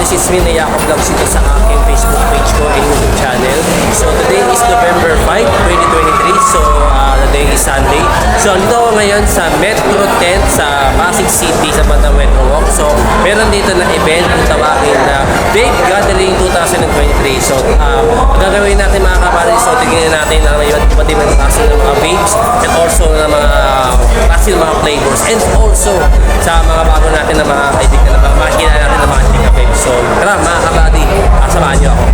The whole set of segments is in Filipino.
this is me na Jacob Vlogs dito sa aking Facebook page ko and YouTube channel. So today is November 5, 2023. So the day is Sunday. So dito ako ngayon sa Metro 10 sa Pasig City sa bandang Metro Walk. So meron dito na event kung tawagin na Babe Gathering 2023. So gagawin natin mga kapatid. So tignan natin ang iba't ibang klase ng mga babes and also ng mga klase ng mga flavors and also sa mga bago natin na mga kaibigan na makikita natin na mga chika babes. So tara mga kapatid, samahan niyo ako.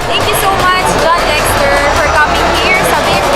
Thank you so much, John Dexter, for coming here sa Babe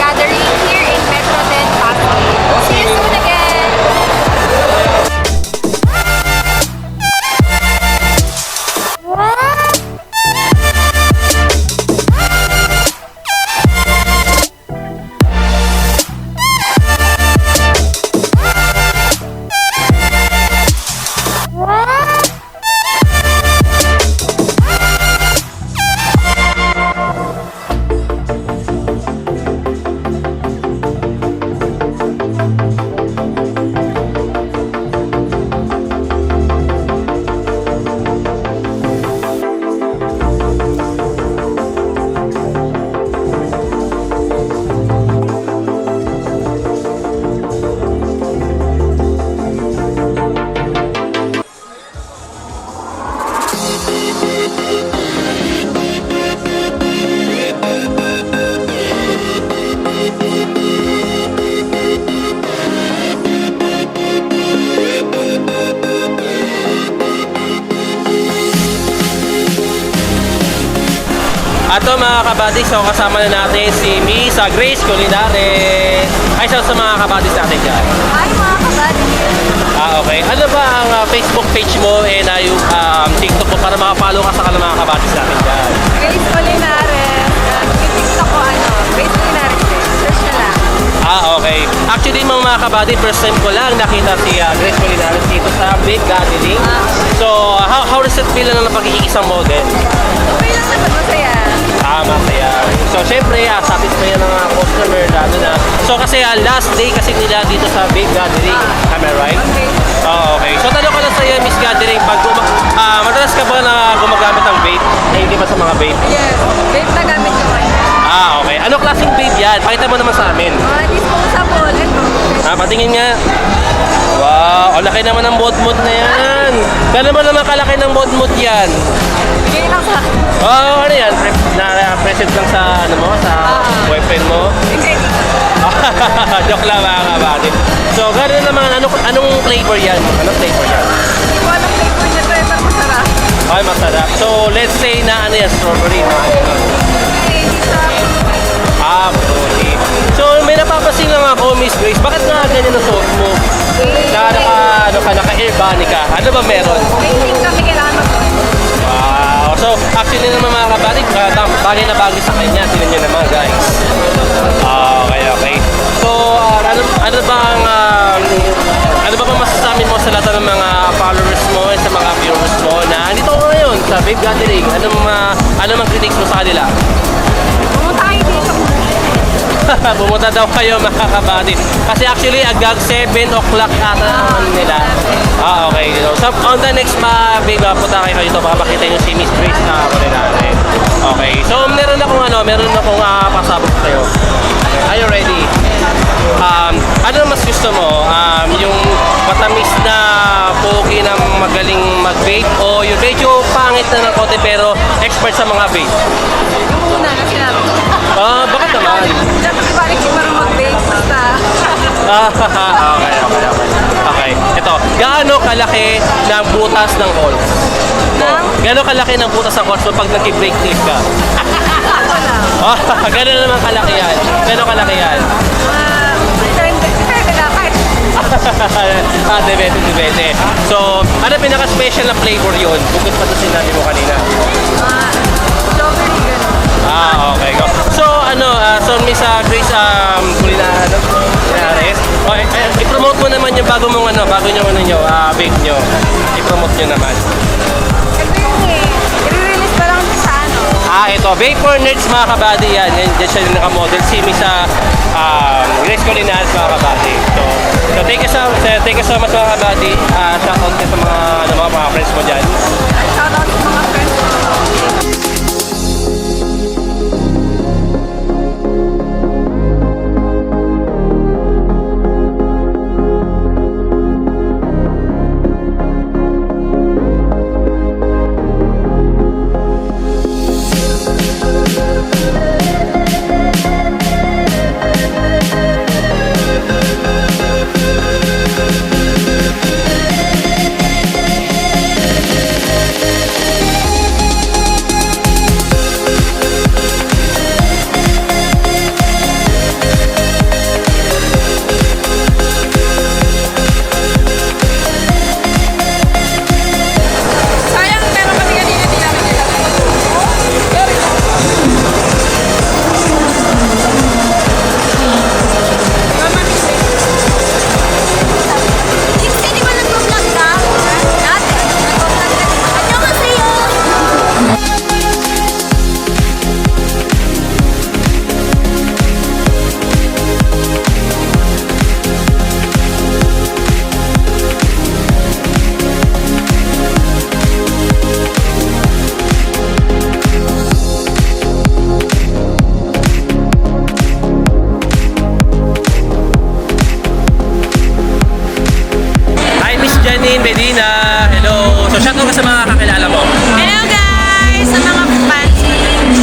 Ato mga kabadis, so kasama na natin si Miss Grace Culinare. Ay, sa mga kabadis natin dyan. Hi mga kabady. Okay. Ano ba ang Facebook page mo and yung TikTok mo para makapalo ka sa mga kabadis natin dyan? Grace Colinares. Yung TikTok ko Grace Colinares. Search na lang. Okay. Actually, mga kabady, first time ko lang nakita si Grace Culinare dito sa Big Gathering. So, how does it feel na pagiging isang model? Okay lang naman, masaya. Masaya. So, syempre, satisfy ng mga customer, lalo na. So, kasi last day kasi nila dito sa Big Gathering. Am I right? Okay. Okay. So, tanong ko lang sa'yo, Miss Gathering, madalas ka ba na gumagamit ng vape? Hindi ba sa mga vape? Yes. Vape na gamit ko ngayon. Okay. Ano klaseng vape yan? Pakita mo naman sa amin. Mga disposable. Patingin nga. Wow, ang laki naman ng bodmod na yan. Kano ba naman kalaki ng bodmod yan? Bigay lang sa... Ano yan? Na-present lang sa, boyfriend mo? Hindi. Joke lang mga kabady. So, gano'n naman, anong flavor yan? Anong flavor yan? Hindi ko alam flavor niya, pero masarap. Ay, masarap. So, let's say na ano yan, strawberry. Hindi sa... Fruity. So, may napapasin lang ako, Miss Grace. Bakit nga ganyan ang suot mo? Naka-airbani ka. Ano ba meron? Waiting kami kailangan Wow. So, actually naman mga kabady, bagay na bagay sa kanya. Tingnan nyo naman, guys. Okay. So, ano ba masasabi mo sa lahat ng mga followers mo at sa mga viewers mo na andito ko ngayon sa Big Gathering? Ano mang critics mo sa kanila? pumunta kayo dito. Pumunta daw kayo mga kabady. Kasi actually, agag 7 o'clock ata naman nila. Okay. So, on the next big punta kayo dito para makita nyo si Miss Grace na Culinare. Okay. So, meron akong pasabog sa'yo. Are you ready? Ano mas gusto mo? Yung matamis na pogi na magaling mag-vape o yung medyo pangit na ng konti pero expert sa mga vape? Yung una na sinabi. Bakit naman? Dapat ibalik ko para mag-bake. Basta. Okay. Ito, gaano kalaki ng butas ng calls? Gaano kalaki ng butas ng calls mo pag nag-break clip ka? Wala. Gaano naman kalaki yan? Gaano kalaki yan? Depende na kahit. Depende. So, ano pinaka-special na flavor yun? Bukod pa sa sinabi mo kanina. Strawberry gano'n. Okay, go. So, Miss Grace Culinares, i-promote mo naman yung bago nyo, vape nyo. I-promote nyo naman. Ito yung i-release pa lang sa Ito, Vape for Nerds mga kabady yan. Yan siya yung naka-model. Si Miss Grace Culinares mga kabady. So thank you so much mga kabady. Shoutout ka sa mga friends mo dyan. Shoutout sa mga friends ko. Janine Medina. Hello. So, shoutout ka sa mga kakilala mo. Hello guys! Sa mga fans ko.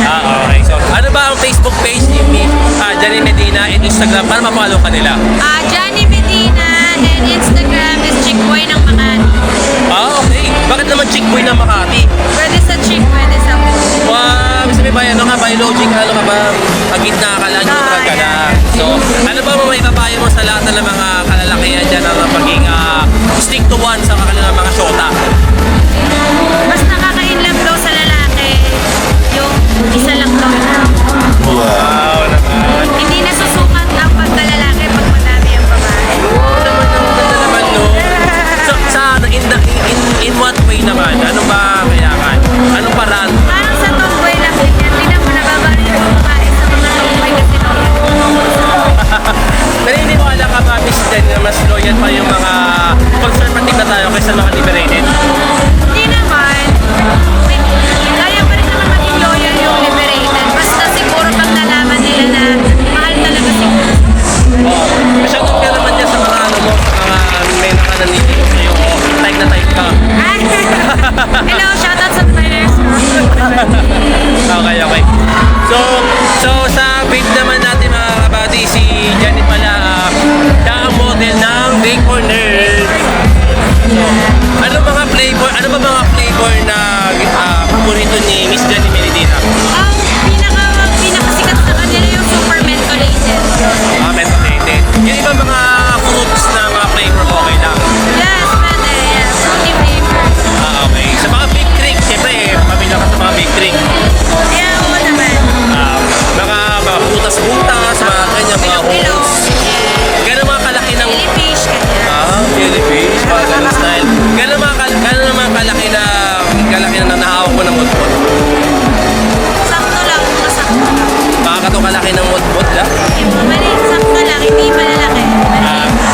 Okay. So, ano ba ang Facebook page ni Janine Medina and Instagram para mapalo ka nila? Johnny Medina and Instagram is Chickboy ng Makati. Okay. Bakit naman Chickboy ng Makati? Pwede sa chick, pwede sa Wow. Sabi ba, ano ka, biologic, ano ka ba, gitna ka lang, neutral ka lang. So, ano ba may papayo mo sa lahat ng mga kalalakihan dyan na maging stick to one sa kanilang mga shota? Mas nakaka-inlove daw sa lalaki yung isa lang daw na. Wow naman. Hindi nasusukat ang pagkalalaki pag madami ang babae. Ganda naman, no? So, in what way naman? Ano ba kailangan? Anong paraan? Parang sa tomboy lang din yan. Tingnan mo nababali yung babae sa mga tomboy kasi Naniniwala ka ba, Miss Jen, na mas loyal pa yung mga conservative na tayo kaysa mga liberated? Hindi naman. Kaya pa rin naman maging loyal yung liberated. Basta siguro pag nalaman nila na mahal talaga siguro. Oo. Masyadong ka naman dyan sa mga ano mo, sa mga may nakananigil sa'yo o type na type ka. Ay! Hello, shoutout sa players. Okay, okay. So sa page naman natin mga kabady, si Janet pala, siya ang model ng Big Corner. So, ano ba mga flavor na paborito ni Miss Janet Meridina? Ang pinakasikat sa kanila yung super mentholated. Methylated. Yung iba mga fruits na mga flavor okay lang. Yes, pwede. Yes. Fruity flavor. Okay. Sa mga big drink, siyempre pamilya ka sa mga big drink. Kaya oo naman. Mga butas-butas, mga ganyan, mga Ilong-ilong. holes. Yes. Gano'n mga kalaki ng... Jellyfish, kanya. Jellyfish, mga ganun style. Gano'n mga kalaki na nahawak mo ng mutmut. Sakto lang, mga sakto lang. Baka ka to kalaki ng mutmut, ha? Yung mga maliit, sakto lang, hindi malalaki.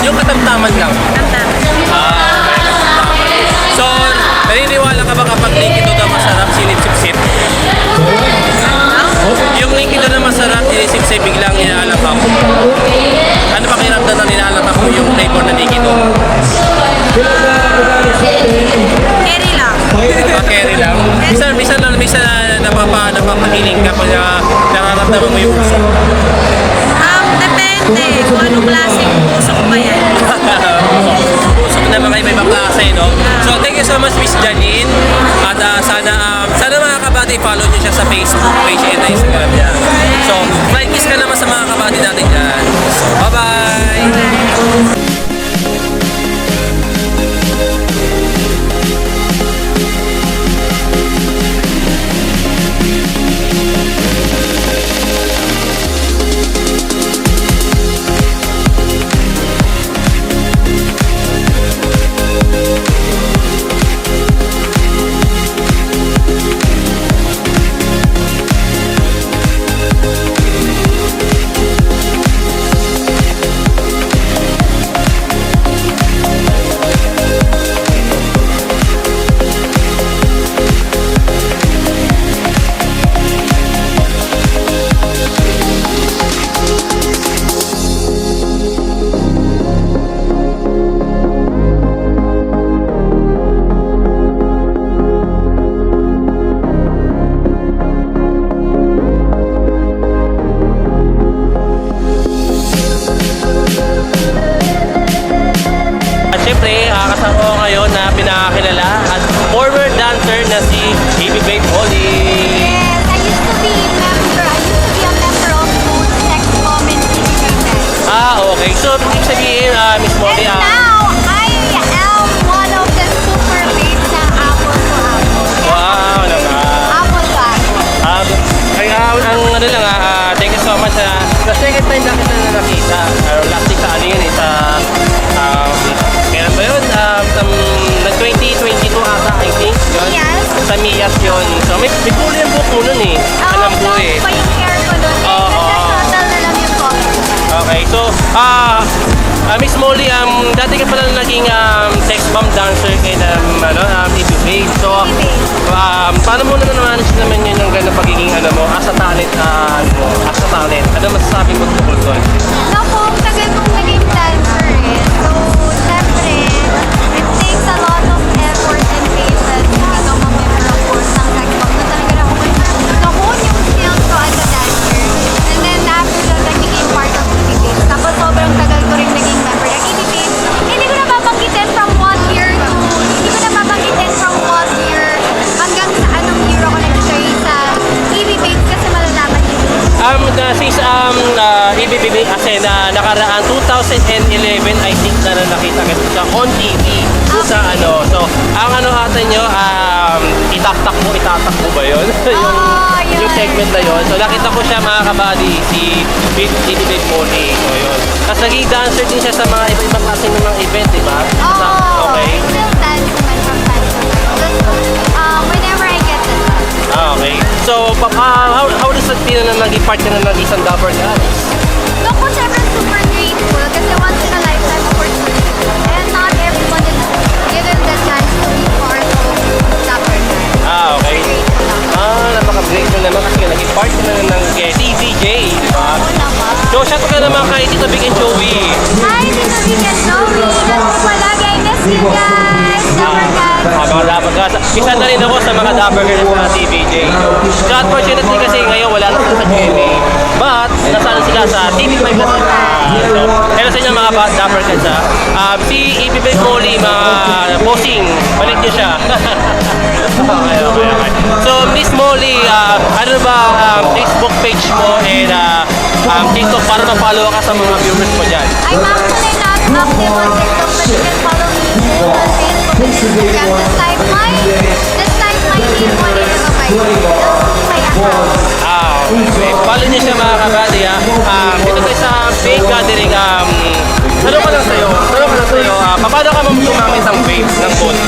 Yung katamtaman lang. Tamtama. May katamtaman. So, naniniwala ka ba kapag link ito na masarap, sinipsip-sip? Yung link ito na masarap, sinisip-sip, biglang inaalapap. Ano pa kiramdam na nilalapap mo yung flavor na link ito? Carry lang. Carry lang. Minsan napapahiling ka kung nararamdaman mo yung puso. Depende kung anong klaseng puso ko ba yan. Puso na mga iba-ibang klase, no? So, thank you so much, Miss Janine. At sana mga kabady, follow niyo siya sa Facebook page and Instagram niya. So, flying kiss ka naman sa mga kabady natin dyan. So, bye-bye! Kasama ko ngayon na pinakakilala at former dancer na si Baby Babe Holly. Yes, I used to be a member of both sex bomb and Independence. Okay. So, ibig sabihin, Miss Molly, And now, I am one of the super babes ng Apple to Apple. wow naman. Apple to Apple. Ano lang thank you so much. The second time na kita na nakita, last week sa ano yun, kailan ba yun? 2022 ata, I think. Yun. Yes. Sa Miyas yun. So, may kulay ang buhok mo nun eh. Alam ko eh. pa yung hair ko nun. Oo. Total na lang yung coffee. Okay, so, Miss Molly, dati ka pala naging sex bomb dancer kay Baby Babe. So, paano mo naman naman yun yung gano'ng pagiging as a talent, Ano masasabi mo tungkol doon? Naku, ang tagal kong naging dancer eh. So, syempre, it takes a lot of effort and patience kung ikaw mamember of course ng sex bomb na talaga na-hone yung skills ko as a dancer. And then after that, I became part of EBBs. Tapos sobrang tagal ko rin naging member ng EBBs. Hindi ko napapanggitin from 1 year hanggang sa anong year ako nag-join sa EBBs. 2011, I think na nakita ko siya on TV. Sa ano, so, ang ano ata nyo, itatakbo ba yun? Yun. Yung segment na yun. So, nakita ko siya mga kabady, si Big Molly. So, yun. Tapos naging dancer din siya sa mga iba-ibang klase ng mga event, di ba? Okay. I still dance naman from time to time. Just, whenever I get the chance. Okay. So, how does it feel na naging part ka na ng isang Dapper Guys? Ako, syempre, super grateful kasi once in a lifetime opportunity. And not everyone is given the chance to be part of Dapper Guys. Okay. Grateful ako. Napaka-grateful naman kasi naging part ka na ng TVJ, di ba? Oo naman. So, shout out ka naman kay Tito Big and Joey. Hi, Tito Vic and Joey. Ingat po palagi. I miss you guys. Dapper Guys. Mga Dapper Guys. Isa na rin ako sa mga Dapper Guys sa TVJ. So, unfortunately kasi ngayon wala na sila sa GMA. But, nasaan sila sa TV5 na sila. So, hello sa inyo mga Dapper Guys ha. Si Big Molly, mga bossing, balik niyo siya. Okay. So, Miss Molly, ano ba Facebook page mo and TikTok para ma-follow ka sa mga viewers mo dyan? I'm actually not active on TikTok, but you can follow me on Facebook and Instagram. Just type my name on it. That's my account. Okay. Follow niyo siya mga kabady ha. Dito tayo sa vape gathering. Tanong ko lang sa'yo. Paano ka gumamit ng vape ng phone?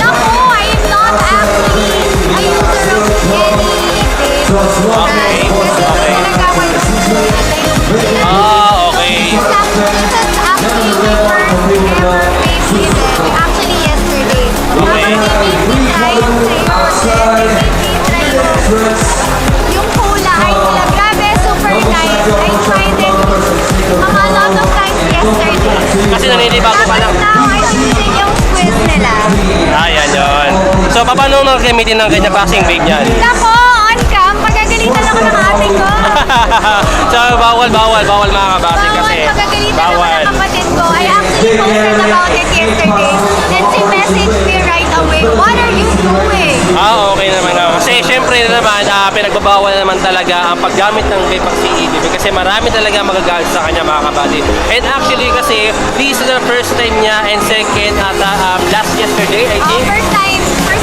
Naku, I am not actually a user of any vape. Okay. Kasi nagkakaroon ng Okay. That's actually my first ever vape season. Actually, yesterday. Okay. Yung cola ay nila. Grabe, super nice. I tried it mga lot of times yesterday. Kasi naninibago ka lang. Tapos now, I'm using yung squiz nila. Ayan yun. So, paano mo gamitin ng ganyan klaseng vape niyan? Nako, on cam, pagagalitan ako ng ate ko. So, bawal mga kabady kasi. Pagagalitan ako ng kapatid ko. I actually posted about it yesterday. And she messaged me right away, what are you doing? Okay naman ako. Kasi syempre naman, pinagbabawal naman talaga ang paggamit ng vape pag CEDB kasi marami talaga magagamit sa kanya mga kabady. And actually kasi, this is the first time niya and second at last yesterday, I think. First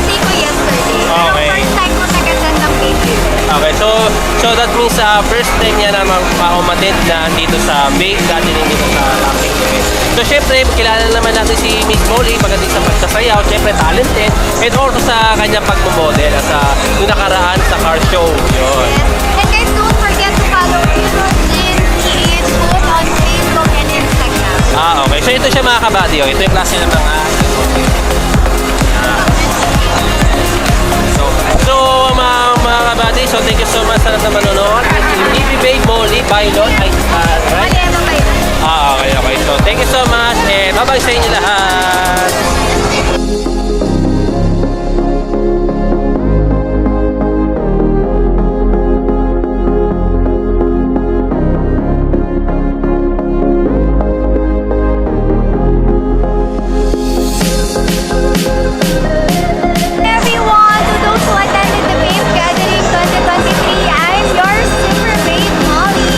day ko yesterday. Okay. Pero first time ko nag-attend ng baby. Okay, so that means first time niya na umattend na dito sa vape gathering dito sa Laking event. So syempre, kilala naman natin si Miss Molly pagdating sa pagsasayaw, syempre talented, and also sa kanyang pagmumodel sa yung nakaraan sa car show. Yun. And guys, don't forget to follow Jin PH both on Facebook and Instagram. Okay. So ito siya mga kabady. Oh. Ito yung klase ng mga So, mga kabady, so thank you so much sa lahat na manonood. Big Molly, Bailon, right? Mali, ano ba yun? Okay. So, thank you so much and bye-bye sa inyo lahat. Everyone, to those who attended the Vape Gathering 2023, I'm your Super Vape Molly.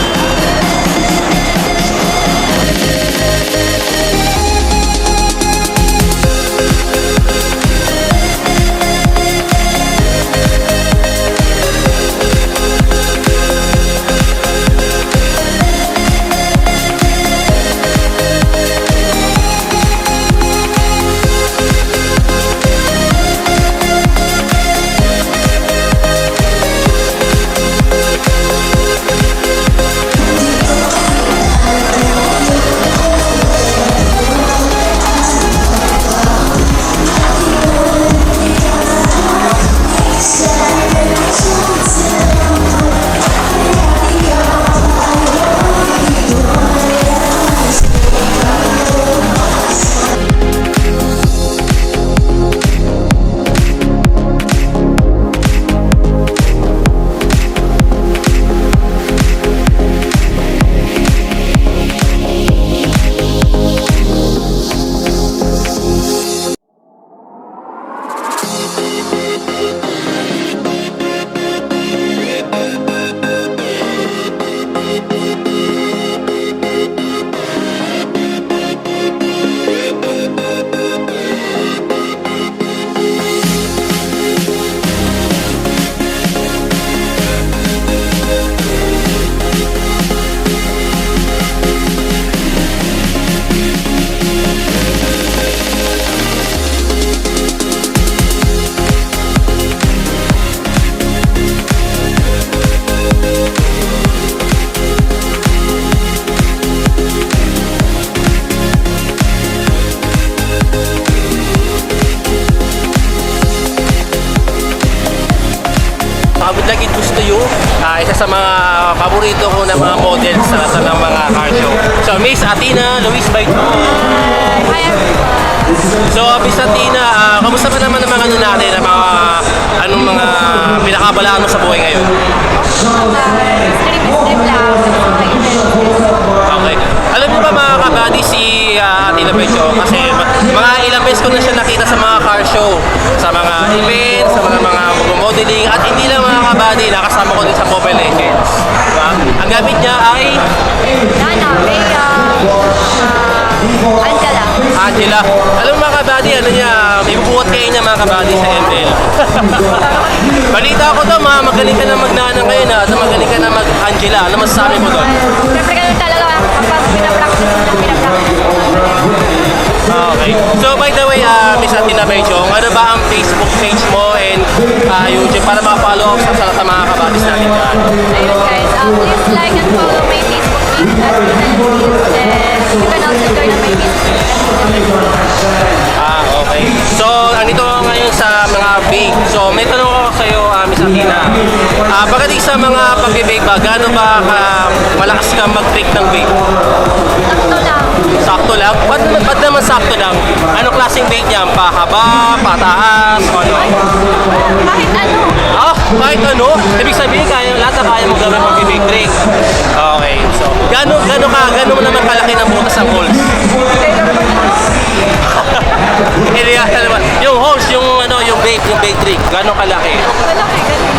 Yu, isa sa mga paborito ko na mga models sa ng mga car show. So, Miss Athena Luis Baito. Hi everyone. So, Miss Athena, kamusta pa naman ang mga ano natin, ang mga anong mga pinakabalaan mo sa buhay ngayon? Stream lang. Okay. Alam mo ba mga kabady si Athena Baito? Kasi mga ilang beses ko na siya nakita sa mga car show, sa mga events, sa mga modeling, at hindi lang mga kabady, nakasama ko din sa Mobile Legends. Diba? Ang gamit niya ay Nana, Bea, Angela. Angela. Alam mo mga kabady, ano niya, ibubuhat kayo niya mga kabady sa ML. Balita ko daw, magaling ka na magnanang ngayon at magaling ka na mag-Angela. Ano masasabi mo doon? Siyempre ganun talaga kapag pinapractice mo ng pinapractice mo. Okay. So by the way, Miss Athena Baito, ano ba ang Facebook page mo and YouTube para maka-follow up sa mga kabadis natin dyan? Ayun guys, please like and follow my Facebook page at Pinalpis, and you can also join on my Facebook page at Pinalpis. Okay. So, andito ako ngayon sa mga bake. So, may tanong ako sa iyo, Miss Athena. Pagdating sa mga pag-bake ba, gaano ba malakas ka mag-bake ng bake? Sakto lang. Sakto lang? Ba't naman sakto lang? Anong klaseng bake niya? Pahaba, pataas, o ano? Kahit ano. Kahit ano? Ibig sabihin, lahat na kaya mo gawin mag-bake drink. Okay. So, gaano mo naman kalaki ng butas ng holes? Yung holes, yung bake drink, gaano kalaki? Malaki, ganun.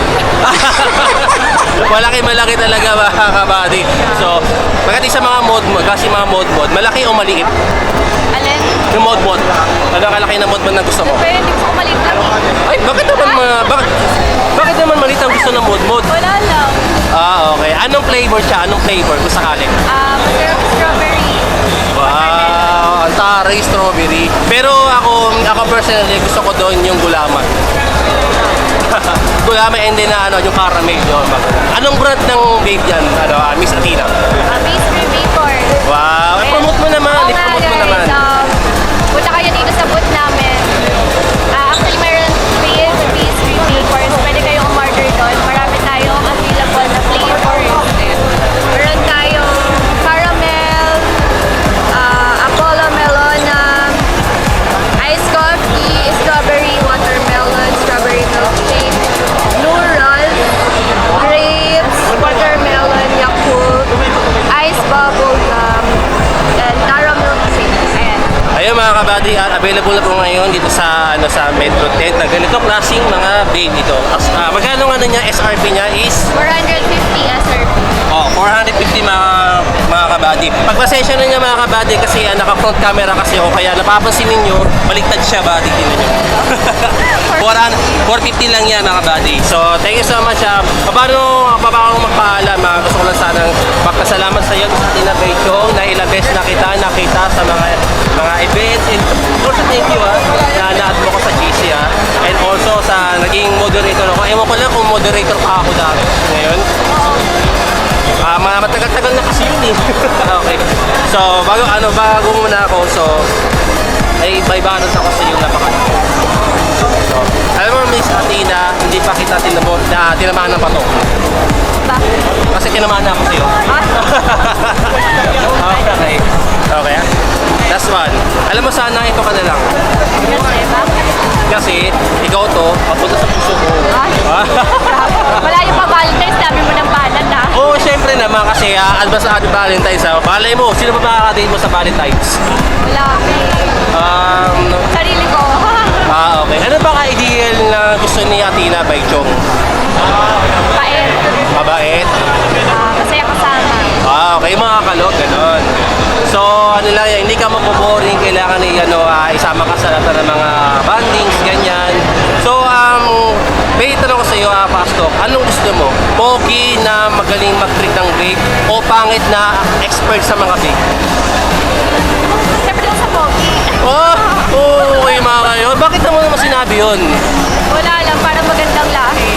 Malaki talaga mga kabady. So, pagdating sa mga mod, malaki o maliit? Alin? Yung mod. Ano kalaki na mod na gusto mo? Pero hindi ko maliit lang. Ay, bakit bakit naman maliit ang gusto ng mod? Wala lang. Okay. Anong flavor siya? Anong flavor kung sakali? Masarap strawberry. Wow, ang taray strawberry. Pero ako personally gusto ko doon yung gulaman. Gulaman and then yung caramel yun. Anong brand ng vape yan? Miss Athena? Pastry Vapor. Wow, promote mo naman. Oo nga I-promote mo naman. guys, punta kayo dito sa booth namin. Actually, mayroon pastry Vapor. So, pwede kayong umorder doon. Marami tayong available na flavors. Meron tayong caramel, Apollo Melona, iced coffee, strawberry watermelon, strawberry milkshake, Lural, grapes, watermelon, Yakult, ice bubble gum, and taro milkshake. Ayan. Ayun mga kabady, available na po ngayon dito sa Metro Tent na ganito klaseng mga vape dito. Magkano niya, SRP niya is 450 SRP. 450 mga kabady. Pagpasensya na niya mga kabady kasi naka-front camera kasi o kaya napapansin ninyo, baliktad siya body din niyo. 450 lang yan mga kabady. So, thank you so much. Paano ako magpaalam? Gusto ko lang sanang magpasalamat sa iyo sa Athena Baito na ilang beses nakita sa mga events. And also thank you na na-add mo ko sa GC and also sa naging moderator ako. Ewan ko lang kung moderator pa ako dati ngayon. Matagal-tagal na kasi yun eh. Okay. So, bago muna ako. So, ay balance ako sa iyo napakalaki. So, alam mo Miss Athena, hindi pa kita tinamaan ng pato. Ba? Kasi tinamaan na ako sa iyo. Okay. Okay. Last one. Alam mo sana ito ka na lang. Kasi ba? Kasi ikaw to, papunta sa puso ko. Malayo pa Valentine's, dami mo ng balan na. Oo, syempre naman kasi advance sa ating Valentine's. Balay mo, sino ba makakadate mo sa Valentine's? Wala, sarili ko. Okay. Ano ba ka-ideal na gusto ni Athena Baito? Pait. Mabait? Masaya kasama. Okay, mga kalog, ganon. So, hindi ka maboboring, kailangan isama ka sa lahat ng mga bandings, ganyan. So, may tanong ko sa iyo, Pastor, anong gusto mo? Pogi na magaling mag-trick ng vape o pangit na expert sa mga vape? Siyempre lang sa pogi. Okay mga kayo. Bakit naman sinabi yun? Wala lang, parang magandang lahi.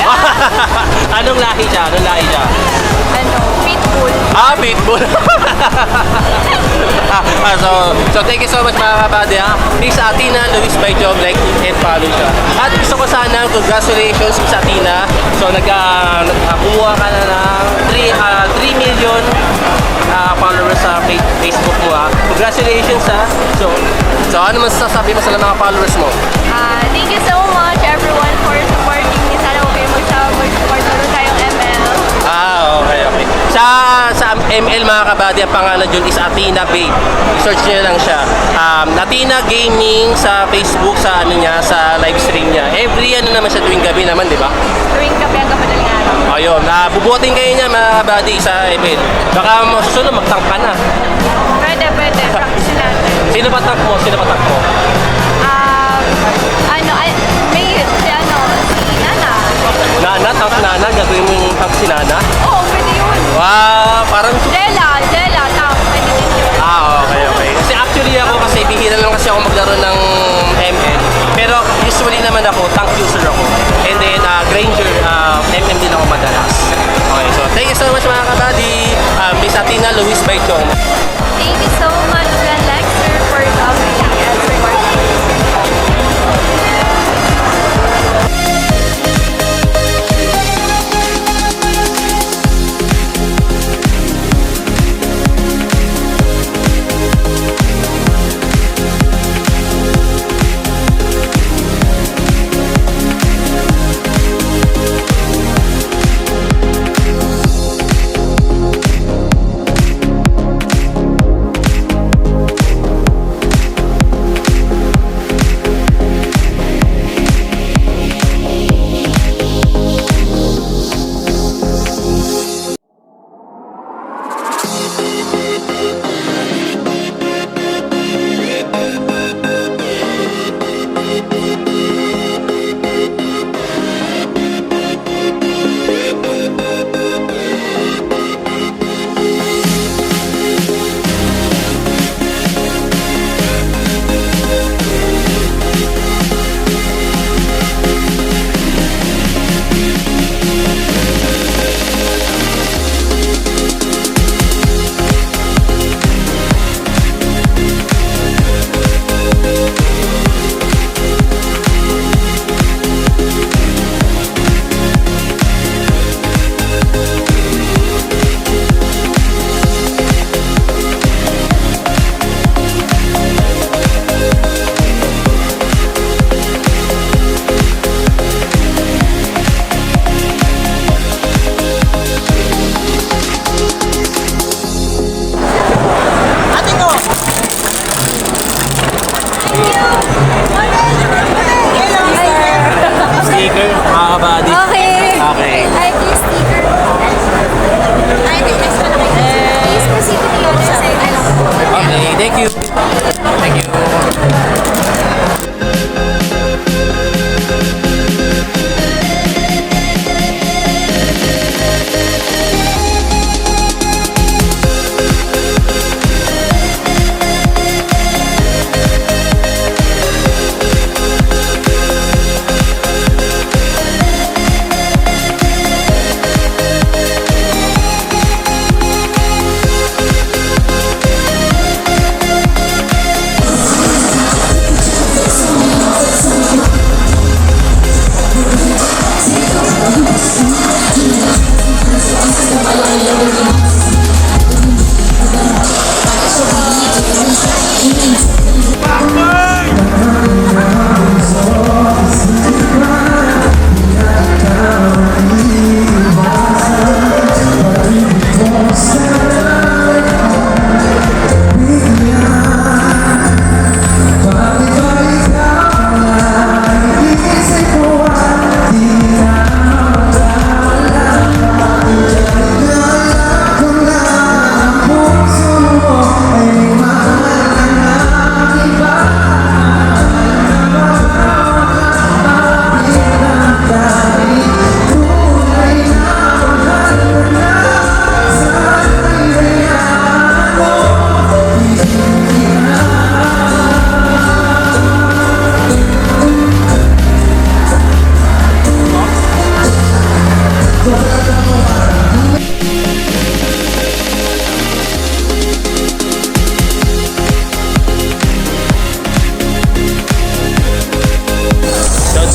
Anong lahi siya? Pitbull. Pitbull. So thank you so much mga kabady ha. Please sa Athena Luis by Job, like and follow siya. At gusto ko sana, congratulations sa Athena. So nagkakuha ka na ng 3 million followers sa Facebook mo ha. Congratulations ha. So ano masasabi mo sa mga followers mo? Thank you so much everyone for supporting me. Sana okay mo siya mag-support na tayong ML. Okay. Sa ML mga kabady, ang pangalan dyan is Athena Babe. I-search nyo lang siya. Athena Gaming sa Facebook, sa sa live stream niya. Every naman siya tuwing gabi naman, di ba? Tuwing kape hanggang madaling araw. Ayun, bubuhatin kayo niya mga kabady sa ML. Baka susunod magtank ka na. Pwede. Practice natin. Sino ba tank mo? Si Nana. Tank Nana? Gagawin mo yung tank si Nana? Oo, pwede yun. Wow, parang... Jella, pwede din yun. Okay. Kasi actually kasi bihira lang kasi ako maglaro ng ML. Pero usually naman ako, tank user ako. And then Granger, MM din ako madalas. Okay, so thank you so much mga kabady. Miss Athena Luis by Chong. Thank you so much, Glenn Lexter, for coming and supporting me.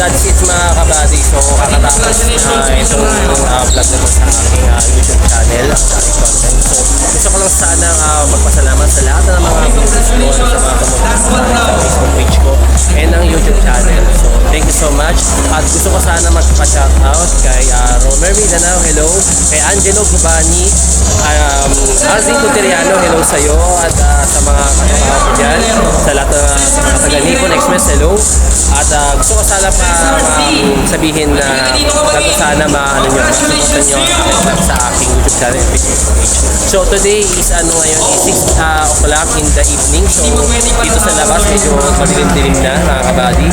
that's it mga kabady. So kakatapos itong vlog na to sa aking YouTube channel, sa aking content. So gusto ko lang sana magpasalamat sa lahat ng mga viewers ko, sa mga kamulat sa Facebook page ko and ang YouTube channel. So thank you so much. At gusto ko sana magpa-shoutout kay Romer Mindanao, hello. Kay Angelo Gubani, Alvin Coteriano, hello sa'yo. At sa mga kasama ko dyan, sa lahat sa mga taga-Nippon Express, hello. At gusto ko sana pa sabihin na sana maano nyo, masuportan nyo ang aking vlog sa aking YouTube channel and Facebook page. So today is ngayon is 6 o'clock in the evening. So dito sa labas medyo madilim-dilim na mga kabady.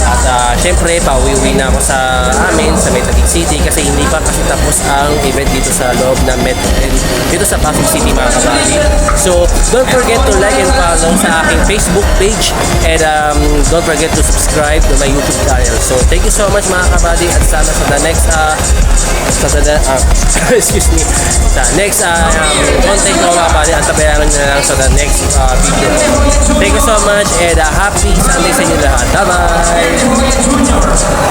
At syempre pauwi-uwi na ako sa amin sa Taguig City kasi hindi pa kasi tapos ang event dito sa loob ng Metro dito sa Pasig City mga kabady. So don't forget to like and follow sa aking Facebook page and don't forget to subscribe to my YouTube channel. So thank you so much mga kabady at sana sa the next excuse me, sa next content ko mga kabady at tabayaran nyo na lang sa the next video. Thank you so much and happy Sunday sa inyo lahat. Bye bye!